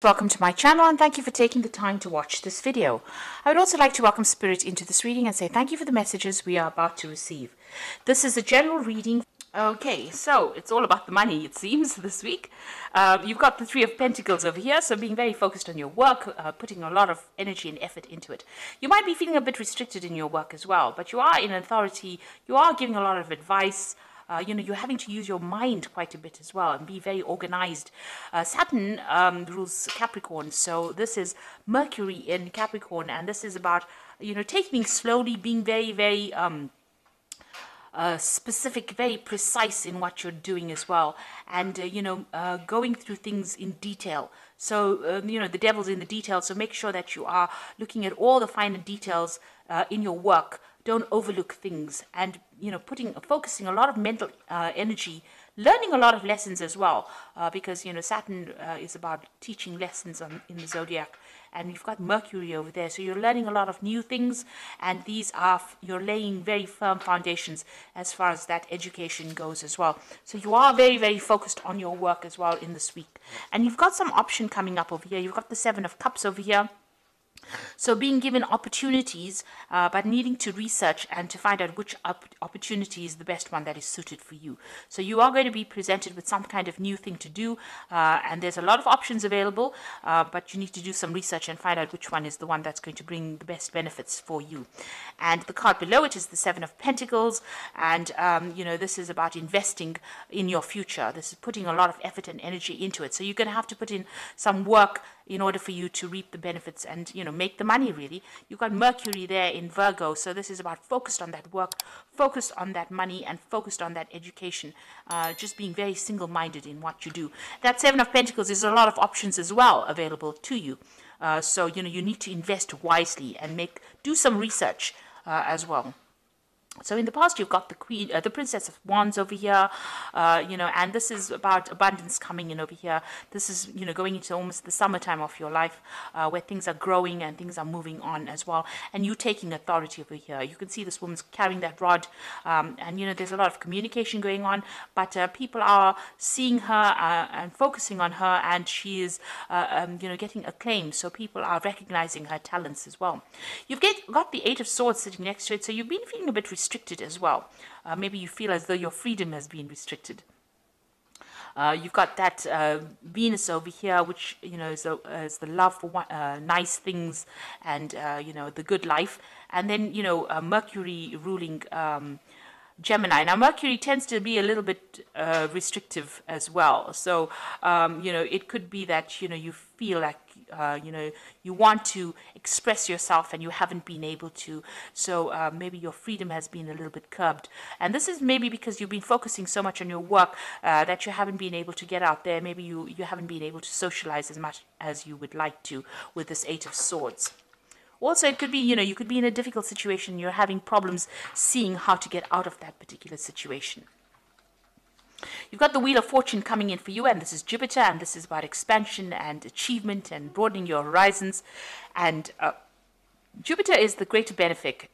Welcome to my channel and thank you for taking the time to watch this video. I would also like to welcome Spirit into this reading and say thank you for the messages we are about to receive. This is a general reading. Okay, so it's all about the money, it seems, this week. You've got the Three of Pentacles over here, so being very focused on your work, putting a lot of energy and effort into it. You might be feeling a bit restricted in your work as well, but you are in authority, you are giving a lot of advice. You're having to use your mind quite a bit as well and be very organized. Saturn rules Capricorn, so this is Mercury in Capricorn, and this is about, taking things slowly, being very, very specific, very precise in what you're doing as well, and going through things in detail. So the devil's in the details, so make sure that you are looking at all the finer details in your work. Don't overlook things, and focusing a lot of mental energy, learning a lot of lessons as well, because Saturn is about teaching lessons in the zodiac, and you've got Mercury over there, so you're learning a lot of new things, and these are you're laying very firm foundations as far as that education goes as well. So you are very, very focused on your work as well in this week, and you've got some option coming up over here. You've got the Seven of Cups over here. So being given opportunities, but needing to research and to find out which opportunity is the best one that is suited for you. So you are going to be presented with some kind of new thing to do, and there's a lot of options available, but you need to do some research and find out which one is the one that's going to bring the best benefits for you. And the card below it is the Seven of Pentacles, and this is about investing in your future. This is putting a lot of effort and energy into it. So you're going to have to put in some work in order for you to reap the benefits and make the money. Really, you've got Mercury there in Virgo, so this is about focused on that work, focused on that money, and focused on that education, just being very single-minded in what you do. That Seven of Pentacles is a lot of options as well available to you, so you need to invest wisely and do some research as well. So in the past, you've got the Princess of Wands over here, and this is about abundance coming in over here. This is, going into almost the summertime of your life, where things are growing and things are moving on as well, and you taking authority over here. You can see this woman's carrying that rod, and, there's a lot of communication going on, but people are seeing her and focusing on her, and she is, getting acclaim, so people are recognizing her talents as well. You've got the Eight of Swords sitting next to it, so you've been feeling a bit restricted as well. Maybe you feel as though your freedom has been restricted. You've got that Venus over here, which is the love for nice things and the good life, and then Mercury ruling Gemini. Now Mercury tends to be a little bit restrictive as well, so it could be that you feel like you want to express yourself and you haven't been able to, so maybe your freedom has been a little bit curbed, and this is maybe because you've been focusing so much on your work that you haven't been able to get out there. Maybe you haven't been able to socialize as much as you would like to with this Eight of Swords. Also, it could be, you could be in a difficult situation. You're having problems seeing how to get out of that particular situation. You've got the Wheel of Fortune coming in for you, and this is Jupiter, and this is about expansion and achievement and broadening your horizons. And Jupiter is the greater benefic,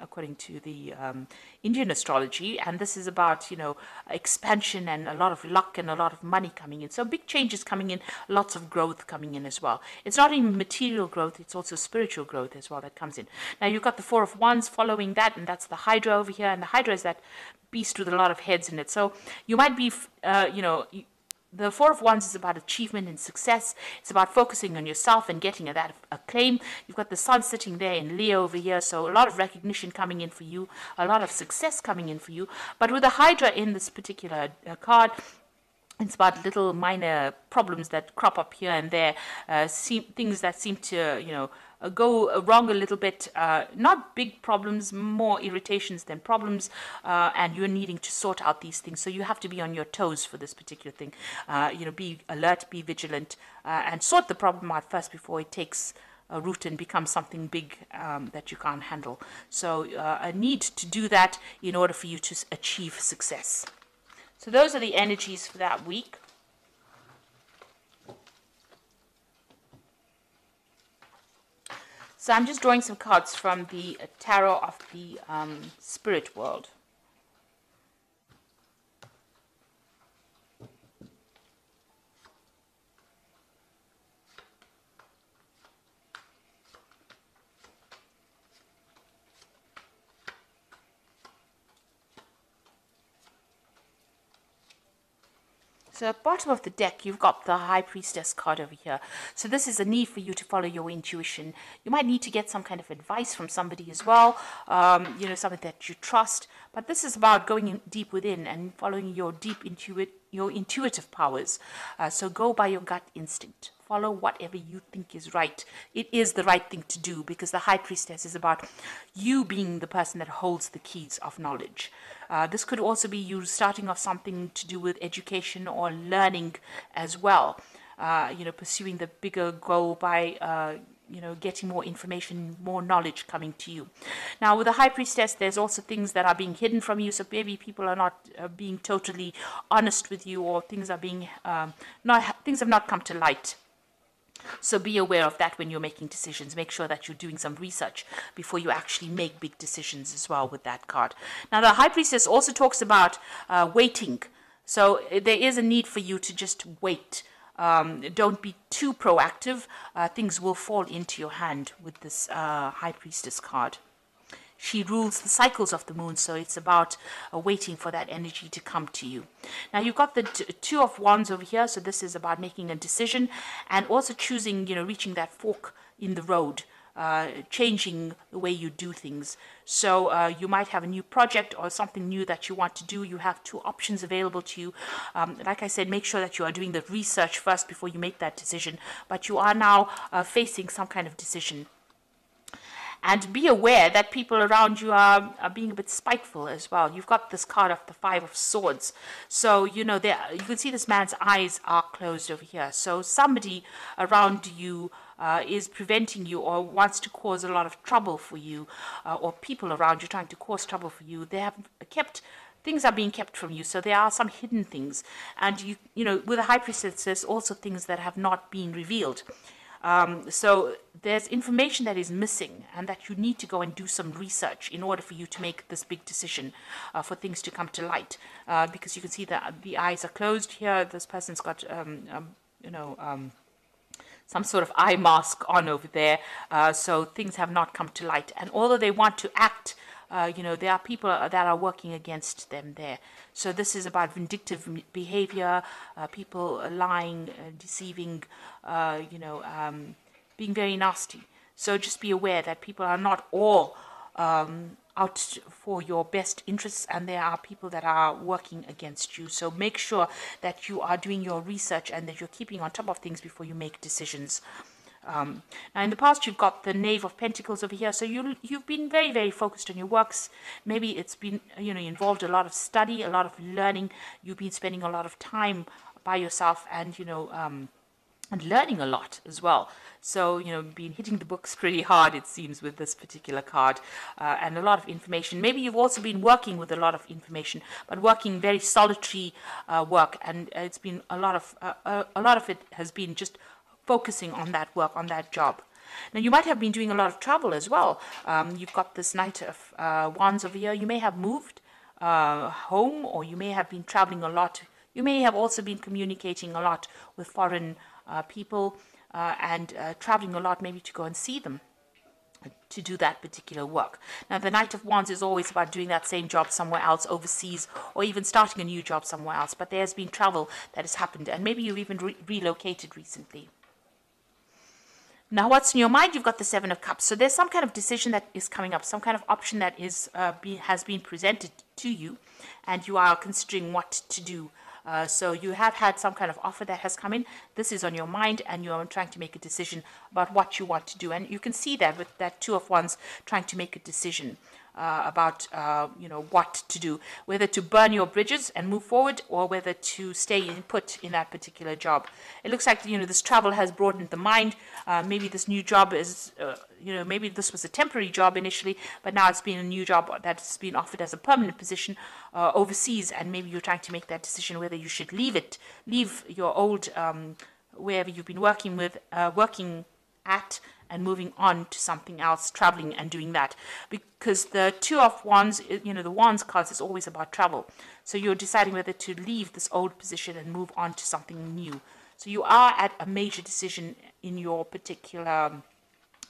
according to the Indian astrology, and this is about, expansion and a lot of luck and a lot of money coming in. So big changes coming in, lots of growth coming in as well. It's not even material growth, it's also spiritual growth as well that comes in. Now you've got the Four of Wands following that, and that's the Hydra over here, and the Hydra is that beast with a lot of heads in it. So you might be, the Four of Wands is about achievement and success. It's about focusing on yourself and getting that acclaim. You've got the Sun sitting there in Leo over here, so a lot of recognition coming in for you, a lot of success coming in for you. But with the Hydra in this particular card, it's about little minor problems that crop up here and there, things that seem to, go wrong a little bit. Not big problems, more irritations than problems, and you're needing to sort out these things. So you have to be on your toes for this particular thing. Be alert, be vigilant, and sort the problem out first before it takes a root and becomes something big that you can't handle. So a need to do that in order for you to achieve success. So those are the energies for that week. So I'm just drawing some cards from the Tarot of the Spirit World. So at the bottom of the deck, you've got the High Priestess card over here. So this is a need for you to follow your intuition. You might need to get some kind of advice from somebody as well, somebody that you trust. But this is about going in deep within and following your your intuitive powers. So go by your gut instinct. Follow whatever you think is right. It is the right thing to do, because the High Priestess is about you being the person that holds the keys of knowledge. This could also be you starting off something to do with education or learning as well. Pursuing the bigger goal by getting more information, more knowledge coming to you. Now, with the High Priestess, there's also things that are being hidden from you. So maybe people are not being totally honest with you, or things are being things have not come to light. So be aware of that when you're making decisions. Make sure that you're doing some research before you actually make big decisions as well with that card. Now, the High Priestess also talks about waiting. So there is a need for you to just wait. Don't be too proactive. Things will fall into your hand with this High Priestess card. She rules the cycles of the moon, so it's about waiting for that energy to come to you. Now, you've got the Two of Wands over here, so this is about making a decision and also choosing, reaching that fork in the road, changing the way you do things. So you might have a new project or something new that you want to do. You have two options available to you. Like I said, make sure that you are doing the research first before you make that decision, but you are now facing some kind of decision. And be aware that people around you are being a bit spiteful as well. You've got this card of the Five of Swords. So, you can see this man's eyes are closed over here. So somebody around you is preventing you or wants to cause a lot of trouble for you, or people around you trying to cause trouble for you. They have things are being kept from you. So there are some hidden things. And, with the High Priestess, there's also things that have not been revealed. So there's information that is missing, and that you need to go and do some research in order for you to make this big decision, for things to come to light. Because you can see that the eyes are closed here. This person's got, some sort of eye mask on over there. So things have not come to light. And although they want to act, there are people that are working against them there. So this is about vindictive behavior, people lying, deceiving, being very nasty. So just be aware that people are not all out for your best interests, and there are people that are working against you. So make sure that you are doing your research and that you're keeping on top of things before you make decisions. Now, in the past, you've got the Knave of Pentacles over here. So you've been very, very focused on your works. Maybe it's been, involved a lot of study, a lot of learning. You've been spending a lot of time by yourself and, and learning a lot as well. So, been hitting the books pretty hard, it seems, with this particular card, and a lot of information. Maybe you've also been working with a lot of information, but working very solitary work, and it's been a lot of it has been just focusing on that work, on that job. Now, you might have been doing a lot of travel as well. You've got this Knight of Wands over here. You may have moved home, or you may have been traveling a lot. You may have also been communicating a lot with foreign people, and traveling a lot, maybe to go and see them, to do that particular work. Now, the Knight of Wands is always about doing that same job somewhere else, overseas, or even starting a new job somewhere else. But there's been travel that has happened, and maybe you've even relocated recently. Now, what's in your mind? You've got the Seven of Cups. So there's some kind of decision that is coming up, some kind of option that is has been presented to you, and you are considering what to do. So you have had some kind of offer that has come in. This is on your mind, and you are trying to make a decision about what you want to do. And you can see that with that Two of Wands, trying to make a decision about what to do, whether to burn your bridges and move forward, or whether to stay put in that particular job. It looks like this travel has broadened the mind. Maybe this new job is maybe this was a temporary job initially, but now it's been a new job that's been offered as a permanent position overseas, and maybe you're trying to make that decision whether you should leave your old wherever you've been working at, and moving on to something else, traveling and doing that. Because the Two of Wands, the Wands cards is always about travel. So you're deciding whether to leave this old position and move on to something new. So you are at a major decision in your particular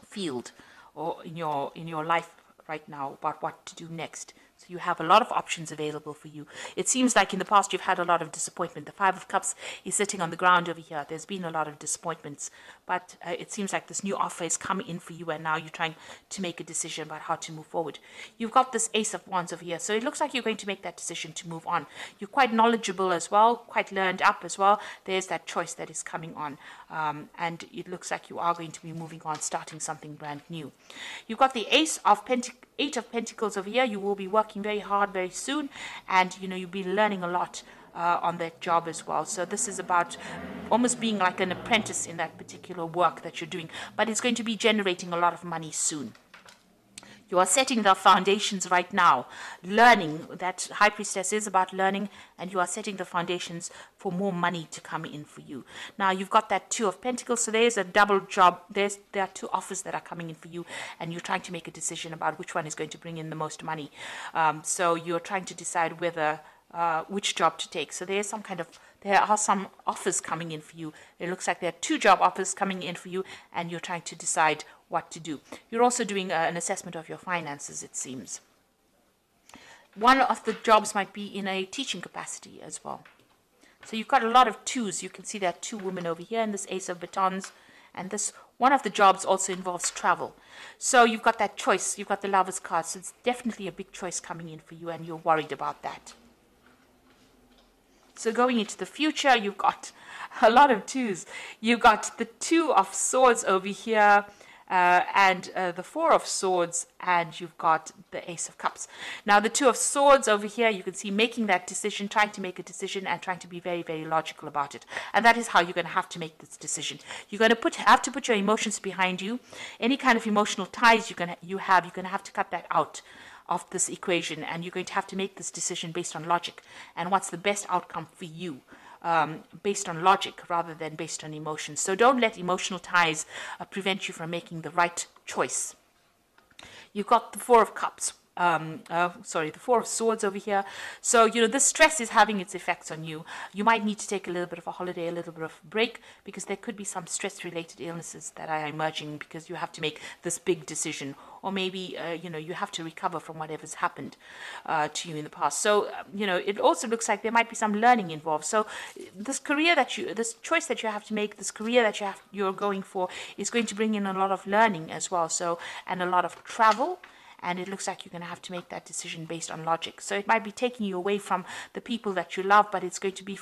field, or in your life right now, about what to do next. So you have a lot of options available for you. It seems like in the past you've had a lot of disappointment. The Five of Cups is sitting on the ground over here. There's been a lot of disappointments, but it seems like this new offer is coming in for you, and now you're trying to make a decision about how to move forward. You've got this Ace of Wands over here, so it looks like you're going to make that decision to move on. You're quite knowledgeable as well, quite learned up as well. There's that choice that is coming on, and it looks like you are going to be moving on, starting something brand new. You've got the Eight of Pentacles over here. You will be working very hard very soon, and you'll be learning a lot on that job as well. So this is about almost being like an apprentice in that particular work that you're doing, but it's going to be generating a lot of money soon. You are setting the foundations right now. Learning, that High Priestess is about learning, and you are setting the foundations for more money to come in for you. Now, you've got that Two of Pentacles, so there's a double job. There are two offers that are coming in for you, and you're trying to make a decision about which one is going to bring in the most money. So you're trying to decide whether which job to take. So there are some offers coming in for you. It looks like there are two job offers coming in for you, and you're trying to decide what to do. You're also doing an assessment of your finances, it seems. One of the jobs might be in a teaching capacity as well. So you've got a lot of twos. You can see there are two women over here in this Ace of Batons, and this one of the jobs also involves travel. So you've got that choice. You've got the Lover's card, so it's definitely a big choice coming in for you, and you're worried about that. So going into the future, you've got a lot of twos. You've got the Two of Swords over here, and the Four of Swords, and you've got the Ace of Cups. Now, the Two of Swords over here, you can see making that decision, trying to make a decision, and trying to be very, very logical about it. And that is how you're going to have to make this decision. You're going to have to put your emotions behind you. Any kind of emotional ties you're going to have to cut that out of this equation, and you're going to have to make this decision based on logic and what's the best outcome for you, based on logic rather than based on emotions. So don't let emotional ties prevent you from making the right choice. You've got the Four of Cups. The Four of Swords over here. So, this stress is having its effects on you. You might need to take a little bit of a holiday, a little bit of a break, because there could be some stress-related illnesses that are emerging because you have to make this big decision. Or maybe, you have to recover from whatever's happened to you in the past. So, it also looks like there might be some learning involved. So this choice that you have to make, this career that you're going for is going to bring in a lot of learning as well. So, and a lot of travel. And it looks like you're going to have to make that decision based on logic. So it might be taking you away from the people that you love, but it's going to be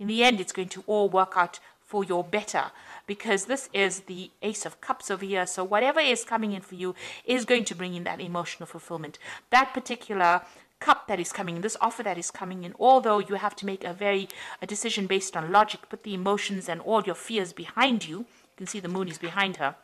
in the end, it's going to all work out for your better, because this is the Ace of Cups over here. So whatever is coming in for you is going to bring in that emotional fulfillment. That particular cup that is coming in, this offer that is coming in, although you have to make a decision based on logic, put the emotions and all your fears behind you. You can see the moon is behind her.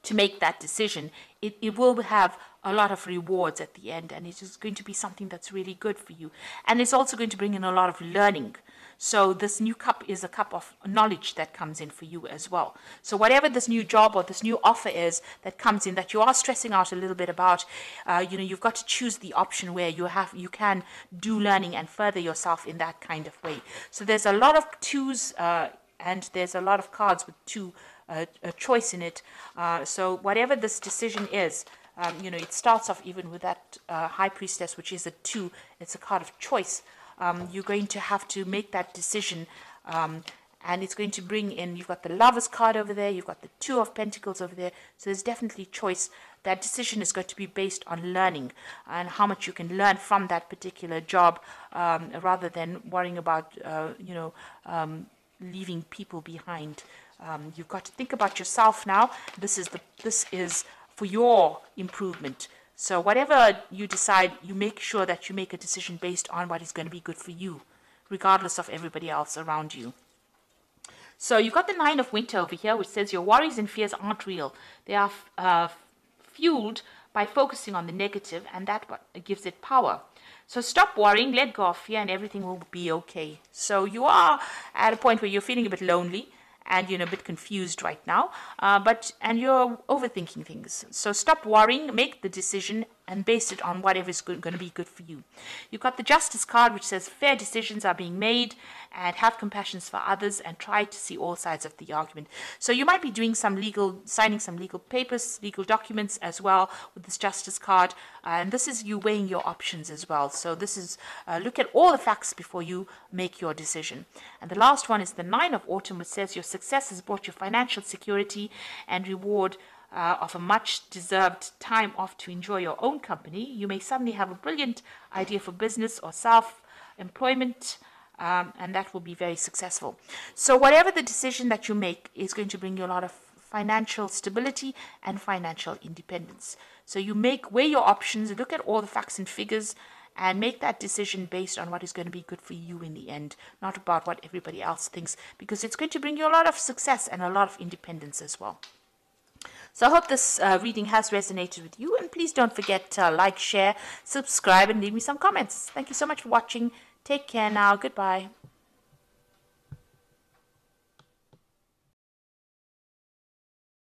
To make that decision, it will have a lot of rewards at the end, and it is going to be something that's really good for you. And it's also going to bring in a lot of learning. So this new cup is a cup of knowledge that comes in for you as well. So whatever this new job or this new offer is that comes in that you are stressing out a little bit about, you've got to choose the option where you can do learning and further yourself in that kind of way. So there's a lot of twos, and there's a lot of cards with a choice in it. So whatever this decision is, it starts off even with that High Priestess, which is a 2. It's a card of choice. You're going to have to make that decision, and it's going to bring in, you've got the Lover's card over there, you've got the Two of Pentacles over there, so there's definitely choice. That decision is going to be based on learning and how much you can learn from that particular job, rather than worrying about, leaving people behind. You've got to think about yourself now. This is for your improvement. So whatever you decide, you make sure that you make a decision based on what is going to be good for you, regardless of everybody else around you. So you've got the Nine of Winter over here, which says your worries and fears aren't real. They are fueled by focusing on the negative, and that gives it power. So stop worrying, let go of fear, and everything will be okay. So you are at a point where you're feeling a bit lonely, and a bit confused right now, and you're overthinking things. So stop worrying, make the decision, and base it on whatever is going to be good for you. You've got the justice card, which says fair decisions are being made, and have compassion for others, and try to see all sides of the argument. So you might be doing signing some legal papers, legal documents as well with this justice card, and this is you weighing your options as well. So this is look at all the facts before you make your decision. And the last one is the Nine of Autumn, which says your success has brought you financial security and reward of a much-deserved time off to enjoy your own company. You may suddenly have a brilliant idea for business or self-employment, and that will be very successful. So whatever the decision that you make is going to bring you a lot of financial stability and financial independence. So you weigh your options, look at all the facts and figures, and make that decision based on what is going to be good for you in the end, not about what everybody else thinks, because it's going to bring you a lot of success and a lot of independence as well. So I hope this reading has resonated with you, and please don't forget to like, share, subscribe, and leave me some comments. Thank you so much for watching. Take care now. Goodbye.